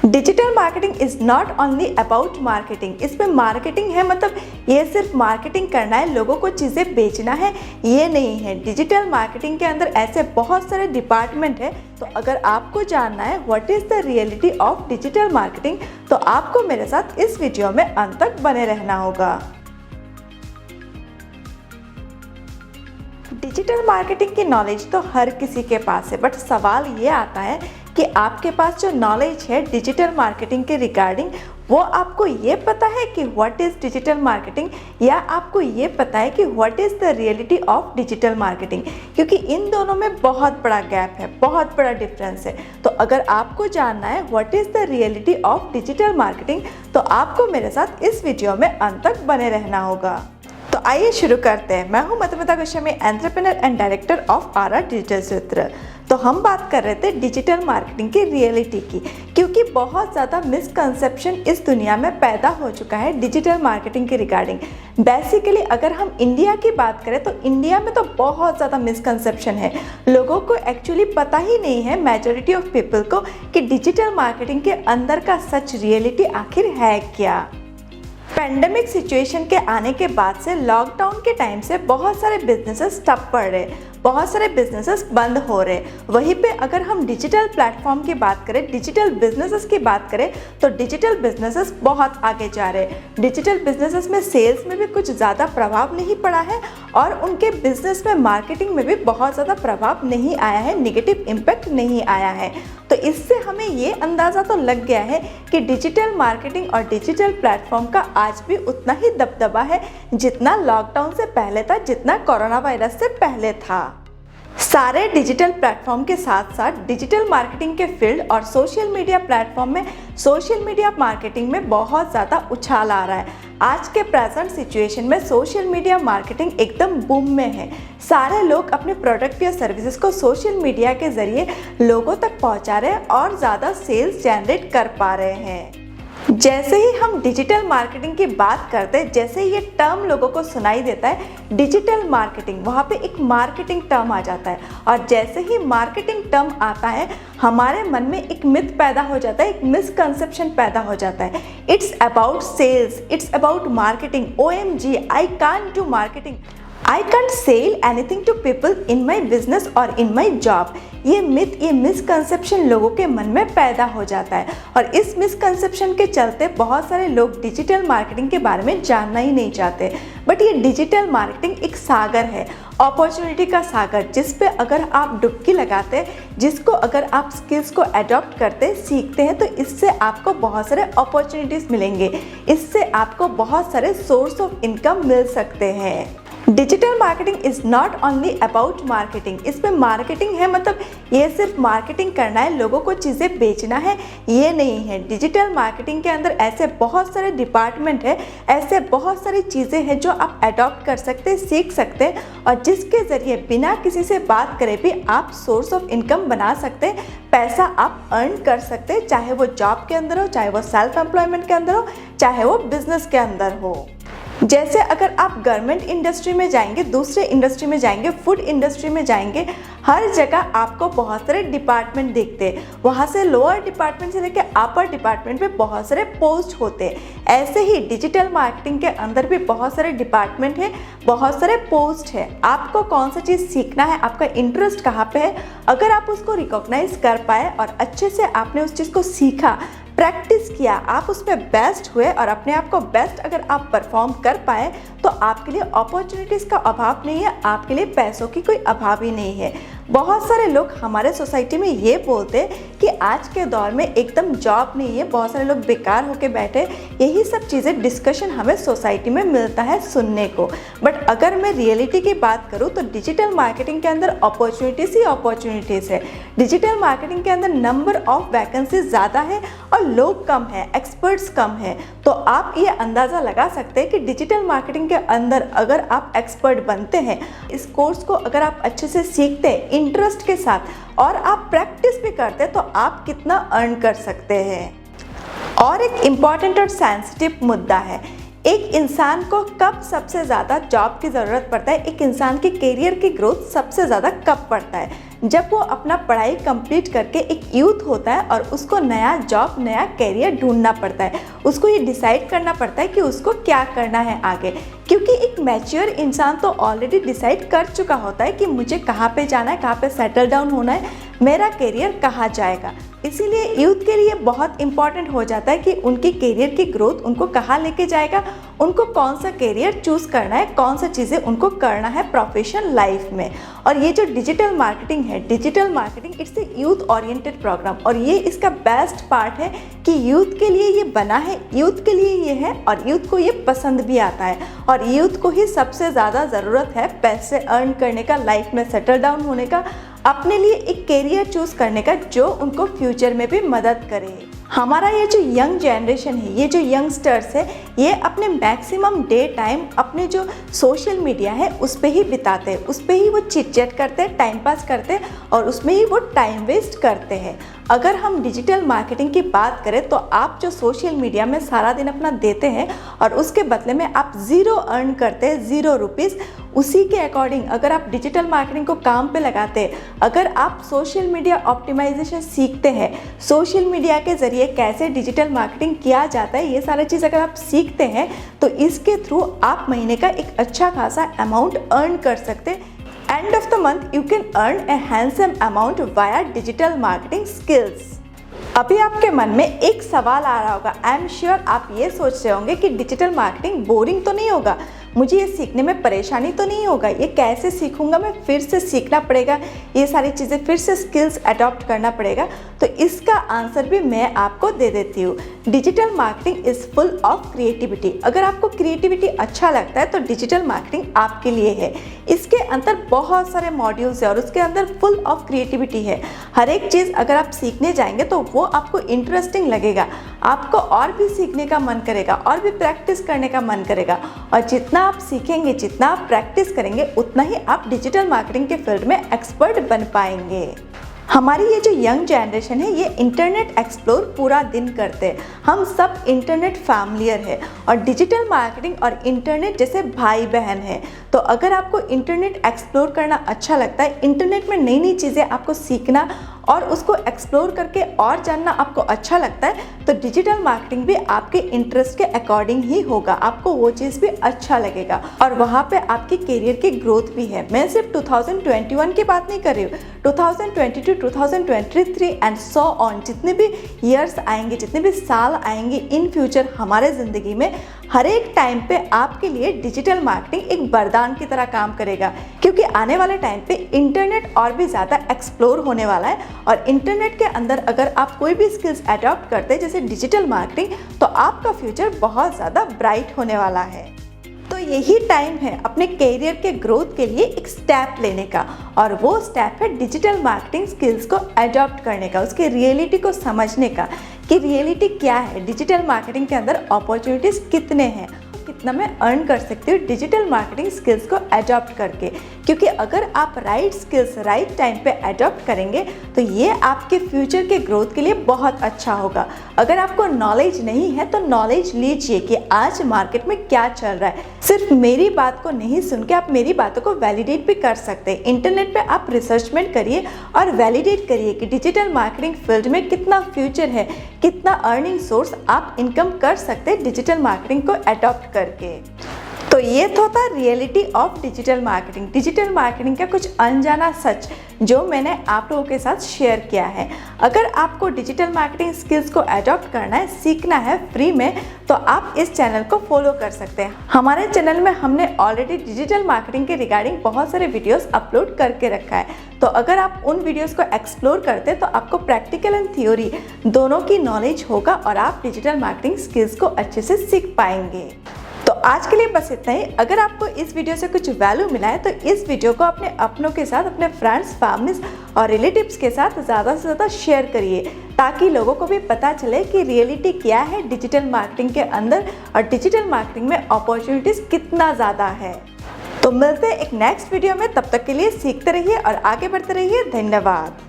Digital marketing is not only about marketing. इसमें marketing है मतलब ये सिर्फ मार्केटिंग करना है, लोगों को चीज़ें बेचना है, ये नहीं है। डिजिटल मार्केटिंग के अंदर ऐसे बहुत सारे डिपार्टमेंट है। तो अगर आपको जानना है what is the reality of digital marketing तो आपको मेरे साथ इस वीडियो में अंत तक बने रहना होगा। डिजिटल मार्केटिंग की नॉलेज तो हर किसी के पास है, बट सवाल ये आता है कि आपके पास जो नॉलेज है डिजिटल मार्केटिंग के रिगार्डिंग वो आपको ये पता है कि व्हाट इज़ डिजिटल मार्केटिंग, या आपको ये पता है कि what is the reality of digital marketing. क्योंकि इन दोनों में बहुत बड़ा गैप है, बहुत बड़ा डिफरेंस है। तो अगर आपको जानना है what is the reality of digital marketing तो आपको मेरे साथ इस वीडियो में अंत तक बने रहना होगा। तो आइए शुरू करते हैं। मैं हूं Madhumita Goswami, entrepreneur and director of Aara digital Sutra. तो हम बात कर रहे थे डिजिटल मार्केटिंग की रियलिटी की, क्योंकि बहुत ज़्यादा मिसकंसेप्शन इस दुनिया में पैदा हो चुका है डिजिटल मार्केटिंग के रिगार्डिंग। बेसिकली अगर हम इंडिया की बात करें तो इंडिया में तो बहुत ज़्यादा मिसकंसेप्शन है। लोगों को एक्चुअली पता ही नहीं है, मेजॉरिटी ऑफ पीपल को, कि डिजिटल मार्केटिंग के अंदर का सच रियलिटी आखिर है क्या। पैंडेमिक सिचुएशन के आने के बाद से, लॉकडाउन के टाइम से बहुत सारे बिजनेसेस ठप पड़ रहे, बहुत सारे बिजनेसेस बंद हो रहे। वहीं पे अगर हम डिजिटल प्लेटफॉर्म की बात करें, डिजिटल बिजनेसेस की बात करें तो डिजिटल बिजनेसेस बहुत आगे जा रहे। डिजिटल बिजनेसेस में सेल्स में भी कुछ ज़्यादा प्रभाव नहीं पड़ा है और उनके बिजनेस में मार्केटिंग में भी बहुत ज़्यादा प्रभाव नहीं आया है, नेगेटिव इम्पैक्ट नहीं आया है। तो इससे हमें ये अंदाज़ा तो लग गया है कि डिजिटल मार्केटिंग और डिजिटल प्लेटफॉर्म का आज भी उतना ही दबदबा है जितना लॉकडाउन से पहले था, जितना कोरोना वायरस से पहले था। सारे डिजिटल प्लेटफॉर्म के साथ साथ डिजिटल मार्केटिंग के फील्ड और सोशल मीडिया प्लेटफॉर्म में, सोशल मीडिया मार्केटिंग में बहुत ज़्यादा उछाल आ रहा है। आज के प्रेजेंट सिचुएशन में सोशल मीडिया मार्केटिंग एकदम बूम में है। सारे लोग अपने प्रोडक्ट या सर्विसेज को सोशल मीडिया के ज़रिए लोगों तक पहुंचा रहे हैं और ज़्यादा सेल्स जनरेट कर पा रहे हैं। जैसे ही हम डिजिटल मार्केटिंग की बात करते हैं, जैसे ही ये टर्म लोगों को सुनाई देता है डिजिटल मार्केटिंग, वहाँ पे एक मार्केटिंग टर्म आ जाता है। और जैसे ही मार्केटिंग टर्म आता है हमारे मन में एक मिथ पैदा हो जाता है, एक मिसकंसेप्शन पैदा हो जाता है। It's about sales, it's about marketing, OMG, I can't do marketing, I can't sell anything to people in my business और इन माई जॉब। ये मिथ, ये मिसकंसेप्शन लोगों के मन में पैदा हो जाता है और इस मिसकंसेप्शन के चलते बहुत सारे लोग डिजिटल मार्केटिंग के बारे में जानना ही नहीं चाहते। बट ये डिजिटल मार्केटिंग एक सागर है, अपॉर्चुनिटी का सागर, जिस पे अगर आप डुबकी लगाते, जिसको अगर आप स्किल्स को अडॉप्ट करते, सीखते हैं तो इससे आपको बहुत सारे अपॉर्चुनिटीज़ मिलेंगे, इससे आपको बहुत सारे सोर्स ऑफ इनकम मिल सकते हैं। Digital marketing is not only about marketing. इसमें मार्केटिंग है मतलब ये सिर्फ मार्केटिंग करना है, लोगों को चीज़ें बेचना है, ये नहीं है। डिजिटल मार्केटिंग के अंदर ऐसे बहुत सारे डिपार्टमेंट है, ऐसे बहुत सारी चीज़ें हैं जो आप अडॉप्ट कर सकते हैं, सीख सकते हैं और जिसके ज़रिए बिना किसी से बात करे भी आप सोर्स ऑफ इनकम बना सकते हैं, पैसा आप अर्न कर सकते हैं, चाहे वो जॉब के अंदर हो, चाहे वो सेल्फ एम्प्लॉयमेंट के अंदर हो, चाहे वो बिजनेस के अंदर हो। जैसे अगर आप गारमेंट इंडस्ट्री में जाएंगे, दूसरे इंडस्ट्री में जाएंगे, फूड इंडस्ट्री में जाएंगे, हर जगह आपको बहुत सारे डिपार्टमेंट दिखते हैं। वहाँ से लोअर डिपार्टमेंट से लेकर अपर डिपार्टमेंट पे बहुत सारे पोस्ट होते हैं। ऐसे ही डिजिटल मार्केटिंग के अंदर भी बहुत सारे डिपार्टमेंट हैं, बहुत सारे पोस्ट है। आपको कौन सा चीज़ सीखना है, आपका इंटरेस्ट कहाँ पे है, अगर आप उसको रिकॉग्नाइज कर पाए और अच्छे से आपने उस चीज़ को सीखा, प्रैक्टिस किया, आप उसमें बेस्ट हुए और अपने आप को बेस्ट अगर आप परफॉर्म कर पाए तो आपके लिए अपॉर्चुनिटीज़ का अभाव नहीं है, आपके लिए पैसों की कोई अभाव ही नहीं है। बहुत सारे लोग हमारे सोसाइटी में ये बोलते हैं कि आज के दौर में एकदम जॉब नहीं है, बहुत सारे लोग बेकार होके बैठे, यही सब चीज़ें डिस्कशन हमें सोसाइटी में मिलता है सुनने को। बट अगर मैं रियलिटी की बात करूँ तो डिजिटल मार्केटिंग के अंदर अपॉर्चुनिटीज़ ही अपॉर्चुनिटीज़ है। डिजिटल मार्केटिंग के अंदर नंबर ऑफ वैकेंसीज ज़्यादा है और लोग कम है, एक्सपर्ट्स कम है। तो आप ये अंदाज़ा लगा सकते हैं कि डिजिटल मार्केटिंग के अंदर अगर आप एक्सपर्ट बनते हैं, इस कोर्स को अगर आप अच्छे से सीखते हैं इंटरेस्ट के साथ और आप प्रैक्टिस भी करते हैं तो आप कितना अर्न कर सकते हैं। और एक इम्पॉर्टेंट और सेंसिटिव मुद्दा है, एक इंसान को कब सबसे ज़्यादा जॉब की ज़रूरत पड़ता है, एक इंसान के करियर की ग्रोथ सबसे ज़्यादा कब पड़ता है। जब वो अपना पढ़ाई कंप्लीट करके एक यूथ होता है और उसको नया जॉब, नया कैरियर ढूंढना पड़ता है। उसको ये डिसाइड करना पड़ता है कि उसको क्या करना है आगे, क्योंकि एक मैच्योर इंसान तो ऑलरेडी डिसाइड कर चुका होता है कि मुझे कहाँ पे जाना है, कहाँ पे सेटल डाउन होना है, मेरा कैरियर कहाँ जाएगा। इसीलिए यूथ के लिए बहुत इंपॉर्टेंट हो जाता है कि उनकी कैरियर की ग्रोथ उनको कहाँ लेके जाएगा, उनको कौन सा कैरियर चूज़ करना है, कौन सा चीज़ें उनको करना है प्रोफेशनल लाइफ में। और ये जो डिजिटल मार्केटिंग है, digital marketing it's a youth oriented program, और ये इसका बेस्ट पार्ट है कि यूथ के लिए ये बना है, यूथ के लिए ये है और यूथ को ये पसंद भी आता है। और यूथ को ही सबसे ज़्यादा ज़रूरत है पैसे अर्न करने का, लाइफ में सेटल डाउन होने का, अपने लिए एक कैरियर चूज़ करने का जो उनको फ्यूचर में भी मदद करे। हमारा ये जो यंग जनरेशन है, ये जो यंगस्टर्स है, ये अपने मैक्सिमम डे टाइम अपने जो सोशल मीडिया है उस पर ही बिताते हैं, उस पर ही वो चिट चैट करते हैं, टाइम पास करते हैं और उसमें ही वो टाइम वेस्ट करते हैं। अगर हम डिजिटल मार्केटिंग की बात करें तो आप जो सोशल मीडिया में सारा दिन अपना देते हैं और उसके बदले में आप ज़ीरो अर्न करते हैं, 0 रुपीज़, उसी के अकॉर्डिंग अगर आप डिजिटल मार्केटिंग को काम पे लगाते हैं, अगर आप सोशल मीडिया ऑप्टिमाइजेशन सीखते हैं, सोशल मीडिया के ज़रिए कैसे डिजिटल मार्केटिंग किया जाता है, ये सारी चीज़ अगर आप सीखते हैं तो इसके थ्रू आप महीने का एक अच्छा खासा अमाउंट अर्न कर सकते हैं। End of the month you can earn a handsome amount via digital marketing skills। अभी आपके मन में एक सवाल आ रहा होगा, आई एम श्योर आप ये सोच रहे होंगे कि डिजिटल मार्केटिंग बोरिंग तो नहीं होगा, मुझे ये सीखने में परेशानी तो नहीं होगा, ये कैसे सीखूंगा, मैं फिर से सीखना पड़ेगा, ये सारी चीज़ें फिर से स्किल्स अडॉप्ट करना पड़ेगा। तो इसका आंसर भी मैं आपको दे देती हूँ। Digital marketing is full of creativity. अगर आपको क्रिएटिविटी अच्छा लगता है तो डिजिटल मार्केटिंग आपके लिए है। इसके अंदर बहुत सारे मॉड्यूल्स है और उसके अंदर फुल ऑफ क्रिएटिविटी है। हर एक चीज़ अगर आप सीखने जाएंगे तो वो आपको इंटरेस्टिंग लगेगा, आपको और भी सीखने का मन करेगा और भी प्रैक्टिस करने का मन करेगा। और जितना आप सीखेंगे, जितना आप प्रैक्टिस करेंगे, उतना ही आप डिजिटल मार्केटिंग के फील्ड में एक्सपर्ट बन पाएंगे। हमारी ये जो यंग जनरेशन है, ये इंटरनेट एक्सप्लोर पूरा दिन करते हैं, हम सब इंटरनेट फैमिलियर है और डिजिटल मार्केटिंग और इंटरनेट जैसे भाई बहन है। तो अगर आपको इंटरनेट एक्सप्लोर करना अच्छा लगता है, इंटरनेट में नई नई चीज़ें आपको सीखना और उसको एक्सप्लोर करके और जानना आपको अच्छा लगता है, तो डिजिटल मार्केटिंग भी आपके इंटरेस्ट के अकॉर्डिंग ही होगा, आपको वो चीज़ भी अच्छा लगेगा और वहाँ पे आपकी करियर की ग्रोथ भी है। मैं सिर्फ 2021 की बात नहीं कर रही हूँ, 2022, 2023 एंड सो ऑन, जितने भी ईयर्स आएंगे, जितने भी साल आएंगे इन फ्यूचर हमारे ज़िंदगी में, हर एक टाइम पे आपके लिए डिजिटल मार्केटिंग एक वरदान की तरह काम करेगा, क्योंकि आने वाले टाइम पे इंटरनेट और भी ज़्यादा एक्सप्लोर होने वाला है और इंटरनेट के अंदर अगर आप कोई भी स्किल्स अडॉप्ट करते हैं जैसे डिजिटल मार्केटिंग, तो आपका फ्यूचर बहुत ज़्यादा ब्राइट होने वाला है। तो यही टाइम है अपने कैरियर के ग्रोथ के लिए एक स्टेप लेने का, और वो स्टेप है डिजिटल मार्केटिंग स्किल्स को अडॉप्ट करने का, उसके रियलिटी को समझने का कि रियलिटी क्या है, डिजिटल मार्केटिंग के अंदर अपॉर्चुनिटीज़ कितने हैं, कितना मैं अर्न कर सकती हूँ डिजिटल मार्केटिंग स्किल्स को अडॉप्ट करके। क्योंकि अगर आप राइट स्किल्स राइट टाइम पे अडॉप्ट करेंगे तो ये आपके फ्यूचर के ग्रोथ के लिए बहुत अच्छा होगा। अगर आपको नॉलेज नहीं है तो नॉलेज लीजिए कि आज मार्केट में क्या चल रहा है। सिर्फ मेरी बात को नहीं सुन के आप मेरी बातों को वैलिडेट भी कर सकते हैं। इंटरनेट पे आप रिसर्चमेंट करिए और वैलिडेट करिए कि डिजिटल मार्केटिंग फील्ड में कितना फ्यूचर है, कितना अर्निंग सोर्स आप इनकम कर सकते हैं डिजिटल मार्केटिंग को अडॉप्ट करके। तो ये तो था reality of digital marketing, digital marketing का कुछ अनजाना सच जो मैंने आप लोगों के साथ शेयर किया है। अगर आपको डिजिटल मार्केटिंग स्किल्स को अडॉप्ट करना है, सीखना है फ्री में, तो आप इस चैनल को फॉलो कर सकते हैं। हमारे चैनल में हमने ऑलरेडी डिजिटल मार्केटिंग के रिगार्डिंग बहुत सारे वीडियोस अपलोड करके रखा है। तो अगर आप उन वीडियोस को एक्सप्लोर करते हैं तो आपको प्रैक्टिकल एंड थ्योरी दोनों की नॉलेज होगा और आप डिजिटल मार्केटिंग स्किल्स को अच्छे से सीख पाएंगे। तो आज के लिए बस इतना ही। अगर आपको इस वीडियो से कुछ वैल्यू मिला है तो इस वीडियो को अपने अपनों के साथ, अपने फ्रेंड्स, फैमिलीज और रिलेटिव्स के साथ ज़्यादा से ज़्यादा शेयर करिए, ताकि लोगों को भी पता चले कि रियलिटी क्या है डिजिटल मार्केटिंग के अंदर और डिजिटल मार्केटिंग में अपॉर्चुनिटीज़ कितना ज़्यादा है। तो मिलते हैं एक नेक्स्ट वीडियो में, तब तक के लिए सीखते रहिए और आगे बढ़ते रहिए। धन्यवाद।